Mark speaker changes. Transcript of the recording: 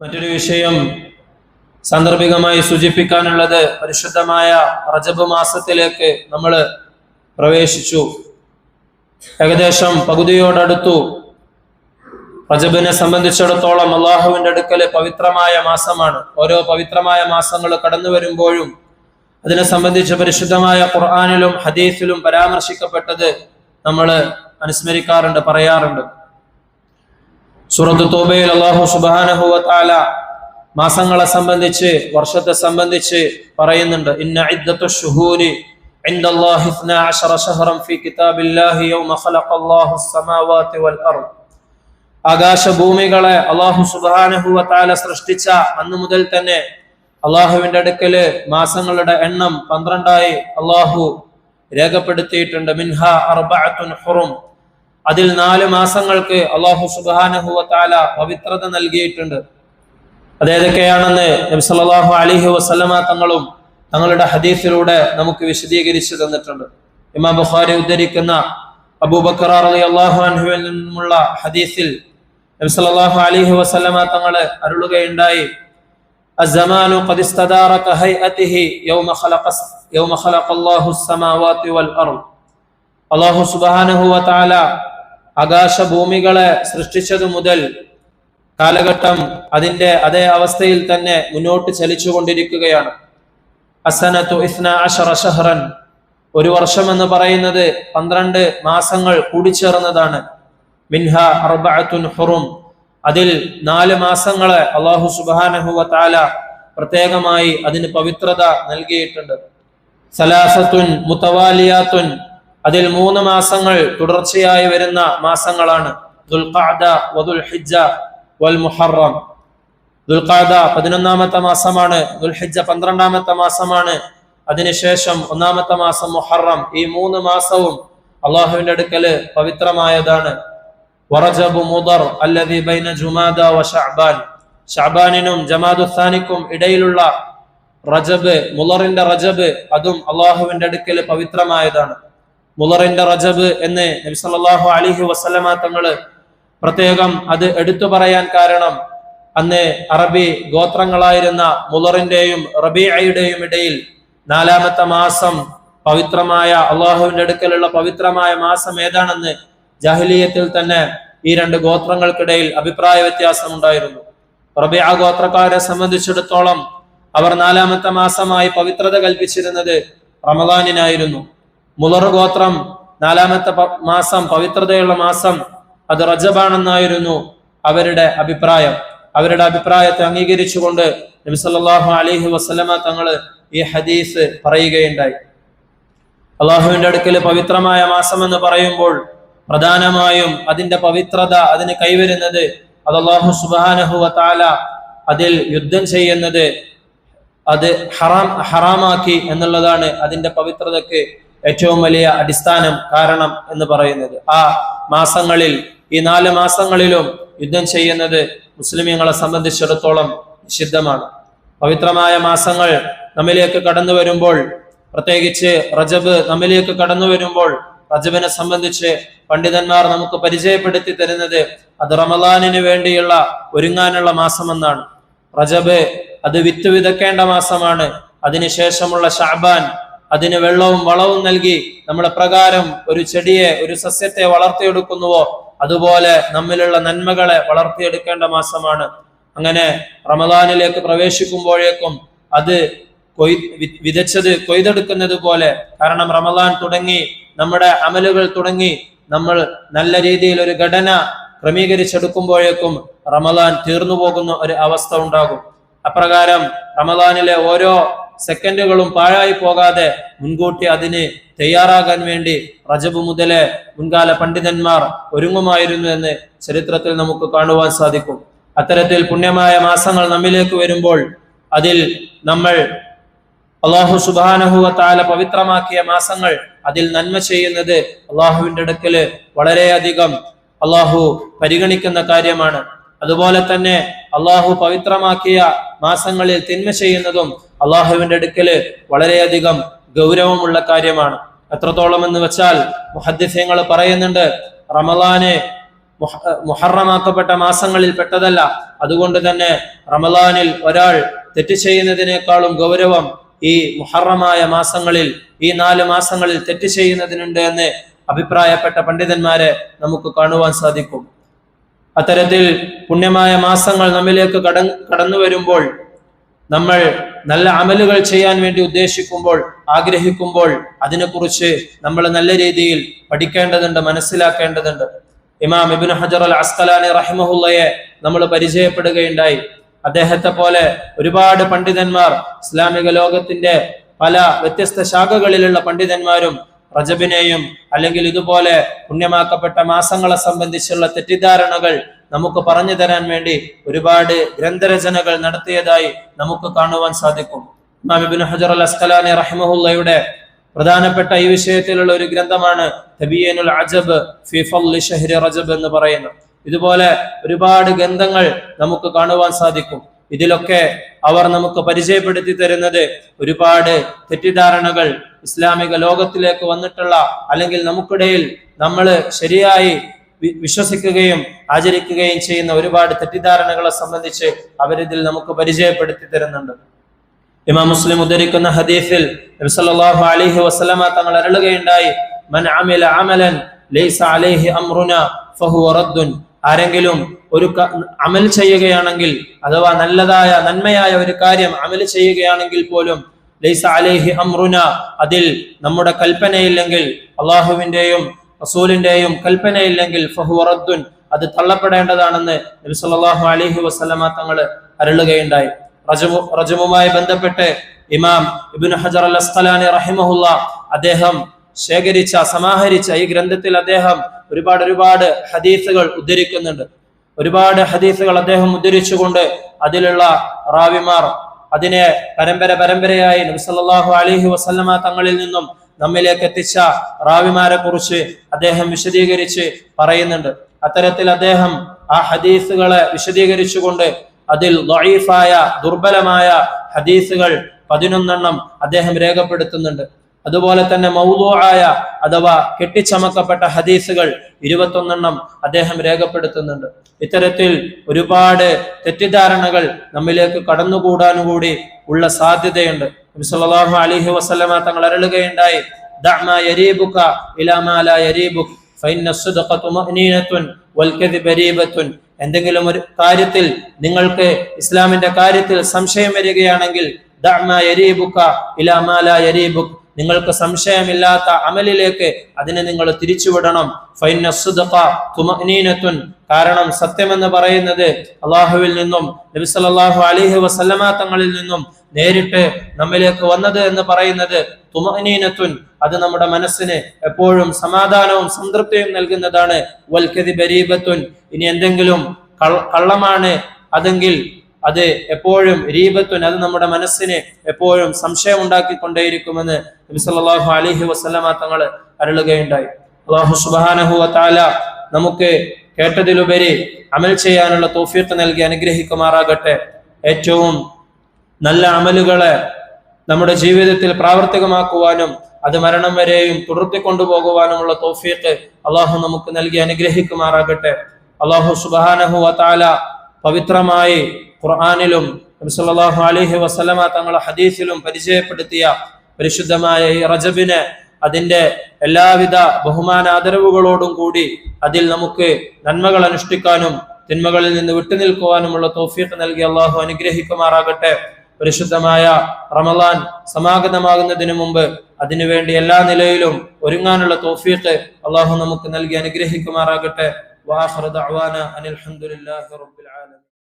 Speaker 1: മറ്റൊരു വിഷയം സാന്ദർഭികമായി സൂചിപ്പിക്കാനുള്ളത്, പരിശുദ്ധമായ റജബ് മാസത്തിലേക്ക് നമ്മൾ പ്രവേശിച്ചു. ഏകദേശം പകുതിയോടടുത്തു. റജബിനെ സംബന്ധിച്ചിടത്തോളം അള്ളാഹുവിന്റെ അടുക്കൽ പവിത്രമായ മാസമാണ്. ഓരോ പവിത്രമായ മാസങ്ങൾ കടന്നു വരുമ്പോഴും അതിനെ സംബന്ധിച്ച് പരിശുദ്ധമായ ഖുർആനിലും ഹദീസിലും പരാമർശിക്കപ്പെട്ടത് നമ്മൾ അനുസ്മരിക്കാറുണ്ട്, പറയാറുണ്ട്. സൂറത്ത് തൗബയിൽ അല്ലാഹു സുബ്ഹാനഹു വ തആല മാസങ്ങളെ സംബന്ധിച്ച്, വർഷത്തെ സംബന്ധിച്ച് പറയുന്നുണ്ട്. ഇന്ന ഇദ്ദത്തുശ് ശുഹൂരി ഇൻദല്ലാഹി 12 ശഹറൻ ഫീ കിതാബില്ലാഹി യൗമ ഖലഖല്ലാഹുസ് സമാവാതി വൽ അർദ്. ആകാശഭൂമികളെ അല്ലാഹു സുബ്ഹാനഹു വ തആല സൃഷ്ടിച്ച അന്ന് മുതൽ തന്നെ അള്ളാഹുവിന്റെ അടുക്കല് മാസങ്ങളുടെ എണ്ണം 12 അള്ളാഹു രേഖപ്പെടുത്തിയിട്ടുണ്ട്. മിൻഹ അർബഅത്തുൻ ഹുറും. അതിൽ 4 മാസങ്ങൾക്ക് അള്ളാഹു സുബ്ഹാനഹു വ തആല പവിത്രത നൽകിയിട്ടുണ്ട്. അതേതൊക്കെയാണെന്ന് നബി സല്ലല്ലാഹു അലൈഹി വസല്ലമ തങ്ങളും തങ്ങളുടെ ഹദീസിലൂടെ നമുക്ക് വിശദീകരിച്ചു തന്നിട്ടുണ്ട്. ഇമാം ബുഖാരി ഉദ്ധരിക്കുന്ന അബൂബക്കർ റളിയല്ലാഹു അൻഹുവിൽ നിന്നുള്ള ഹദീസിൽ നബി സല്ലല്ലാഹു അലൈഹി വസല്ലമ തങ്ങൾ അരുളുകയുണ്ടായി, الزمان قد استدار كهيئته يوم خلق الله السماوات والأرض. അല്ലാഹു സുബ്ഹാനഹു വ തആല ആകാശഭൂമികളെ സൃഷ്ടിച്ചതു മുതൽ കാലഘട്ടം അതിന്റെ അതേ അവസ്ഥയിൽ തന്നെ മുന്നോട്ട് ചലിച്ചുകൊണ്ടിരിക്കുകയാണ്. അസനതു 12 ശഹറൻ. ഒരു വർഷം എന്ന് പറയുന്നത് 12 മാസങ്ങൾ കൂടിച്ചേർന്നതാണ്. മിൻഹ അർബഅത്തുൻ ഹുറും. അതിൽ 4 മാസങ്ങളെ അല്ലാഹു സുബ്ഹാനഹു വ തആല പ്രത്യേകമായി അതിന് പവിത്രത നൽകിയിട്ടുണ്ട്. സലാസത്തുൻ മുതവാലിയാത്തുൻ. അതിൽ 3 മാസങ്ങൾ തുടർച്ചയായി വരുന്ന മാസങ്ങളാണ്. ദുൽഖഅദ വദുൽഹിജ്ജ വൽ മുഹറം. ദുൽഖഅദ 11ാമത്തെ മാസമാണ്, ദുൽഹിജ്ജ 12ാമത്തെ മാസമാണ്, അതിനുശേഷം 1ാമത്തെ മാസം മുഹറം. ഈ 3 മാസവും അള്ളാഹുവിന്റെ അടുക്കല് പവിത്രമായതാണ്. വറജബു മുദർ അല്ലദീ ബൈന ജുമാദ വ ശഅബാൻ. ശഅബാനിനും ജമാദുസ്സാനിക്കും ഇടയിലുള്ള റജബ്, മുളറിന്റെ റജബ്, അതും അള്ളാഹുവിന്റെ അടുക്കല് പവിത്രമായതാണ്. മുളറിന്റെ റജബ് എന്ന് നബി സല്ലല്ലാഹു അലൈഹി വസല്ലമ തങ്ങള് പ്രത്യേകം അത് എടുത്തു പറയാൻ കാരണം, അന്ന് അറബി ഗോത്രങ്ങളായിരുന്ന മുളറിന്റെയും റബീഅയുടെയും ഇടയിൽ 4ാമത്തെ മാസം പവിത്രമായ അള്ളാഹുവിന്റെ അടുക്കലുള്ള പവിത്രമായ മാസം ഏതാണെന്ന് ജാഹിലിയത്തിൽ തന്നെ ഈ 2 ഗോത്രങ്ങൾക്കിടയിൽ അഭിപ്രായ വ്യത്യാസം ഉണ്ടായിരുന്നു. റബീഅ ഗോത്രക്കാരെ സംബന്ധിച്ചിടത്തോളം അവർ 4ാമത്തെ മാസമായി പവിത്രത കൽപ്പിച്ചിരുന്നത് റമദാനിനായിരുന്നു. മുളർ ഗോത്രം 4ാമത്തെ മാസം, പവിത്രതയുള്ള മാസം, അത് റജബാണെന്നായിരുന്നു അവരുടെ അഭിപ്രായം. അവരുടെ അഭിപ്രായത്തെ അംഗീകരിച്ചുകൊണ്ട് നബി സല്ലല്ലാഹു അലൈഹി വസല്ലമ തങ്ങള് ഈ ഹദീസ് പറയുകയുണ്ടായി. അള്ളാഹുവിന്റെ അടുക്കൽ പവിത്രമായ മാസം എന്ന് പറയുമ്പോൾ പ്രധാനമായും അതിന്റെ പവിത്രത, അതിന് കൈവരുന്നത്, അത് അല്ലാഹു സുബ്ഹാനഹു വ തആല അതിൽ യുദ്ധം ചെയ്യുന്നത് അത് ഹറാമാക്കി എന്നുള്ളതാണ് അതിന്റെ പവിത്രതയ്ക്ക് ഏറ്റവും വലിയ അടിസ്ഥാനം, കാരണം എന്ന് പറയുന്നത്. ആ മാസങ്ങളിൽ, ഈ 4 മാസങ്ങളിലും യുദ്ധം ചെയ്യുന്നത് മുസ്ലിമീങ്ങളെ സംബന്ധിച്ചിടത്തോളം നിഷിദ്ധമാണ്. പവിത്രമായ മാസങ്ങൾ നമ്മിലേക്ക് കടന്നു വരുമ്പോൾ, പ്രത്യേകിച്ച് റജബ് നമ്മിലേക്ക് കടന്നു വരുമ്പോൾ, റജബിനെ സംബന്ധിച്ച് പണ്ഡിതന്മാർ നമുക്ക് പരിചയപ്പെടുത്തി തരുന്നത് അത് റമദാനിന് വേണ്ടിയുള്ള ഒരുങ്ങാനുള്ള മാസമെന്നാണ്. റജബ് അത് വിത്ത് വിതക്കേണ്ട മാസമാണ്. അതിനുശേഷമുള്ള ശഅബാൻ അതിന് വെള്ളവും വളവും നൽകി നമ്മളെ പ്രകാരം ഒരു ചെടിയെ, ഒരു സസ്യത്തെ വളർത്തിയെടുക്കുന്നുവോ അതുപോലെ നമ്മിലുള്ള നന്മകളെ വളർത്തിയെടുക്കേണ്ട മാസമാണ്. അങ്ങനെ റമദാനിലേക്ക് പ്രവേശിക്കുമ്പോഴേക്കും അത് വിതച്ചത് കൊയ്തെടുക്കുന്നത് പോലെ, കാരണം റമദാൻ തുടങ്ങി, നമ്മുടെ അമലുകൾ തുടങ്ങി, നമ്മൾ നല്ല രീതിയിൽ ഒരു ഘടന ക്രമീകരിച്ചെടുക്കുമ്പോഴേക്കും റമദാൻ തീർന്നു പോകുന്ന ഒരു അവസ്ഥ ഉണ്ടാകും. അപ്രകാരം റമദാനിലെ ഓരോ സെക്കൻഡുകളും പാഴായി പോകാതെ മുൻകൂട്ടി അതിന് തയ്യാറാകാൻ വേണ്ടി റജബ് മുതലേ മുൻകാല പണ്ഡിതന്മാർ ഒരുങ്ങുമായിരുന്നു എന്ന് ചരിത്രത്തിൽ നമുക്ക് കാണുവാൻ സാധിക്കും. അത്തരത്തിൽ പുണ്യമായ മാസങ്ങൾ നമ്മിലേക്ക് വരുമ്പോൾ അതിൽ നമ്മൾ അല്ലാഹു സുബ്ഹാനഹു വ തആല പവിത്രമാക്കിയ മാസങ്ങൾ, അതിൽ നന്മ ചെയ്യുന്നത് അള്ളാഹുവിന്റെ അടുക്കല് വളരെയധികം അള്ളാഹു പരിഗണിക്കുന്ന കാര്യമാണ്. അതുപോലെ തന്നെ അള്ളാഹു പവിത്രമാക്കിയ മാസങ്ങളിൽ തിന്മ ചെയ്യുന്നതും അള്ളാഹുവിന്റെ അടുക്കല് വളരെയധികം ഗൗരവമുള്ള കാര്യമാണ്. എത്രത്തോളം എന്ന് വെച്ചാൽ മുഹദ്ദിസീങ്ങൾ പറയുന്നുണ്ട്, റമദാന് മുഹറമാക്കപ്പെട്ട മാസങ്ങളിൽ പെട്ടതല്ല. അതുകൊണ്ട് തന്നെ റമദാനിൽ ഒരാൾ തെറ്റ് ചെയ്യുന്നതിനേക്കാളും ഗൗരവം ഈ മുഹറമായ മാസങ്ങളിൽ, ഈ 4 മാസങ്ങളിൽ തെറ്റ് ചെയ്യുന്നതിനുണ്ട് എന്ന് അഭിപ്രായപ്പെട്ട പണ്ഡിതന്മാരെ നമുക്ക് കാണുവാൻ സാധിക്കും. അത്തരത്തിൽ പുണ്യമായ മാസങ്ങൾ നമ്മിലേക്ക് കടന്നു വരുമ്പോൾ, നമ്മൾ നല്ല അമലുകൾ ചെയ്യാൻ വേണ്ടി ഉദ്ദേശിക്കുമ്പോൾ, ആഗ്രഹിക്കുമ്പോൾ അതിനെക്കുറിച്ച് നമ്മൾ നല്ല രീതിയിൽ പഠിക്കേണ്ടതുണ്ട്, മനസ്സിലാക്കേണ്ടതുണ്ട്. ഇമാം ഇബ്നു ഹജർ അൽ അസ്ഖലാനി റഹിമഹുള്ളയെ നമ്മൾ പരിചയപ്പെടുകയുണ്ടായി. അദ്ദേഹത്തെ പോലെ ഒരുപാട് പണ്ഡിതന്മാർ, ഇസ്ലാമിക ലോകത്തിന്റെ പല വ്യത്യസ്ത ശാഖകളിലുള്ള പണ്ഡിതന്മാരും റജബിനെയും അല്ലെങ്കിൽ ഇതുപോലെ പുണ്യമാക്കപ്പെട്ട മാസങ്ങളെ സംബന്ധിച്ചുള്ള തെറ്റിദ്ധാരണകൾ നമുക്ക് പറഞ്ഞു തരാൻ വേണ്ടി ഒരുപാട് ഗ്രന്ഥരചനകൾ നടത്തിയതായി നമുക്ക് കാണുവാൻ സാധിക്കും. ഇമാം ഇബ്നു ഹജർ അൽ അസ്ഖലാനി റഹിമഹുള്ളയുടെ പ്രധാനപ്പെട്ട ഈ വിഷയത്തിലുള്ള ഒരു ഗ്രന്ഥമാണ് തബീനുൽ അജബ് ഫി ഫള് ശഹ്രി റജബ് എന്ന് പറയുന്നത്. ഇതുപോലെ ഒരുപാട് ഗ്രന്ഥങ്ങൾ നമുക്ക് കാണുവാൻ സാധിക്കും. ഇതിലൊക്കെ അവർ നമുക്ക് പരിചയപ്പെടുത്തി തരുന്നത് ഒരുപാട് തെറ്റിദ്ധാരണകൾ, ഇസ്ലാമിക ലോകത്തിലേക്ക് വന്നിട്ടുള്ള അല്ലെങ്കിൽ നമുക്കിടയിൽ നമ്മൾ ശരിയായി വിശ്വസിക്കുകയും ആചരിക്കുകയും ചെയ്യുന്ന ഒരുപാട് തെറ്റിദ്ധാരണകളെ സംബന്ധിച്ച് അവരിതിൽ നമുക്ക് പരിചയപ്പെടുത്തി തരുന്നുണ്ട്. ഇമാം മുസ്ലിം ഉദ്ധരിക്കുന്ന ഹദീസിൽ നബി സല്ലല്ലാഹു അലൈഹി വസല്ലമ തങ്ങൾ അരുളുകയുണ്ടായി, മൻ അമില അമലൻ ലൈസ അലൈഹി അംറുന ഫഹുവ റദ്ദുൻ. ആരെങ്കിലും ഒരു അമൽ ചെയ്യുകയാണെങ്കിൽ, അഥവാ നന്മയായ ഒരു കാര്യം അമൽ ചെയ്യുകയാണെങ്കിൽ പോലും ലൈസ അലൈഹി അംറുന, അതിൽ നമ്മുടെ കൽപ്പനയില്ലെങ്കിൽ, അള്ളാഹുവിന്റെയും റസൂലിന്റെയും കൽപ്പനയില്ലെങ്കിൽ ഫഹുവ റദ്ദുൻ, അത് തള്ളപ്പെടേണ്ടതാണെന്ന് നബി സല്ലല്ലാഹു അലൈഹി വസല്ലമ തങ്ങൾ അരുളുകയുണ്ടായി. റജമുമായി ബന്ധപ്പെട്ട് ഇമാം ഇബ്നു ഹജർ അൽ അസ്ഖലാനി റഹിമഹുള്ള അദ്ദേഹം സമാഹരിച്ച ഈ ഗ്രന്ഥത്തിൽ അദ്ദേഹം ഒരുപാട് ഹദീസുകൾ ഉദ്ധരിക്കുന്നുണ്ട്. ഒരുപാട് ഹദീസുകൾ അദ്ദേഹം ഉദ്ധരിച്ചുകൊണ്ട് അതിലുള്ള റാവിമാർ അതിനെ പരമ്പരയായി നബി സല്ലല്ലാഹു അലൈഹി വസല്ലമ തങ്ങളിൽ നിന്നും നമ്മിലേക്ക് എത്തിച്ച റാവിമാരെ കുറിച്ച് അദ്ദേഹം വിശദീകരിച്ച് പറയുന്നുണ്ട്. അത്തരത്തിൽ അദ്ദേഹം ആ ഹദീസുകളെ വിശദീകരിച്ചുകൊണ്ട് അതിൽ ദഈഫായ, ദുർബലമായ ഹദീസുകൾ 11 അദ്ദേഹം രേഖപ്പെടുത്തുന്നുണ്ട്. അതുപോലെ തന്നെ മൗദൂആയ അഥവാ കെട്ടിച്ചമക്കപ്പെട്ട ഹദീസുകൾ 21 അദ്ദേഹം രേഖപ്പെടുത്തുന്നുണ്ട്. ഇത്തരത്തിൽ ഒരുപാട് തെറ്റിദ്ധാരണകൾ നമ്മിലേക്ക് കടന്നുകൂടാനുകൂടി ഉള്ള സാധ്യതയുണ്ട്. നബി സല്ലല്ലാഹു അലൈഹി വസല്ലമ തങ്ങൾ അരുളുകയുണ്ടായി, ദഅ യരീബുക ഇലാ മാ ലാ യരീബുക ഫഇന്ന അസ്സദഖ തുമഅനീനത്തുൻ വൽ കദിബരീബത്തുൻ. എന്തെങ്കിലും ഒരു കാര്യത്തിൽ നിങ്ങൾക്ക് ഇസ്ലാമിന്റെ കാര്യത്തിൽ സംശയം വരികയാണെങ്കിൽ ദഅ യരീബുക ഇലാ മാ ലാ യരീബുക, നിങ്ങൾക്ക് സംശയമില്ലാത്ത അമലിലേക്ക് അതിനെ നിങ്ങൾ തിരിച്ചുവിടണം. ഫഇന്ന അസ്സദഖ തുമഅനീനത്തുൻ, കാരണം സത്യമെന്ന് പറയുന്നത് അല്ലാഹുവിൽ നിന്നും നബി സല്ലല്ലാഹു അലൈഹി വസല്ലമ തങ്ങളിൽ നിന്നും നേരിട്ട് നമ്മിലേക്ക് വന്നത് എന്ന് പറയുന്നത് തുമഅനീനത്തുൻ, അത് നമ്മുടെ മനസ്സിന് എപ്പോഴും സമാധാനവും സംതൃപ്തിയും നൽകുന്നതാണ്. വൽ കദിബരീബത്തുൻ, ഇനി എന്തെങ്കിലും കള്ളമാണ് അതെങ്കിൽ അത് എപ്പോഴും രീബത്തുൻ, അത് നമ്മുടെ മനസ്സിന് എപ്പോഴും സംശയം ഉണ്ടാക്കിക്കൊണ്ടേയിരിക്കുമെന്ന് നബി സല്ലല്ലാഹു അലൈഹി വസല്ലമ തങ്ങൾ അരുളുകയുണ്ടായി. അല്ലാഹു സുബ്ഹാനഹു വ തആല നമുക്ക് കേട്ടതിലുപരി അമൽ ചെയ്യാനുള്ള തൗഫീഖ് നൽകി അനുഗ്രഹിക്കുമാറാകട്ടെ. ഏറ്റവും നല്ല അമലുകളെ നമ്മുടെ ജീവിതത്തിൽ പ്രാവർത്തികമാക്കുവാനും അത് മരണം വരെയും തുടർത്തിക്കൊണ്ടുപോകുവാനുമുള്ള തൗഫീഖ് അല്ലാഹു നമുക്ക് നൽകി അനുഗ്രഹിക്കുമാറാകട്ടെ. അല്ലാഹു സുബ്ഹാനഹു വ തആല പവിത്രമായി ഖുർആനിലും നബി സല്ലല്ലാഹു അലൈഹി വസല്ലമ തങ്ങളുടെ ഹദീസിലും പരിചയപ്പെടുത്തിയ പരിശുദ്ധമായ ഈ റജബിനെ അതിന്റെ എല്ലാവിധ ബഹുമാനാദരവുകളോടും കൂടി അതിൽ നമുക്ക് നന്മകൾ അനുഷ്ഠിക്കാനും തിന്മകളിൽ നിന്ന് വിട്ടുനിൽക്കുവാനുമുള്ള തൗഫീഖ് നൽകി അല്ലാഹു അനുഗ്രഹിക്കുമാറാകട്ടെ. പരിശുദ്ധമായ റമളാൻ സമാഗതമാകുന്നതിന് മുമ്പ് അതിനുവേണ്ടി എല്ലാ നിലയിലും ഒരുങ്ങാനുള്ള തൗഫീഖ് അല്ലാഹു നമുക്ക് നൽകി അനുഗ്രഹിക്കുമാറാകട്ടെ. വആഖിറു ദഅ്വാനാ അനിൽ ഹംദുലില്ലാഹി റബ്ബിൽ ആലമീൻ.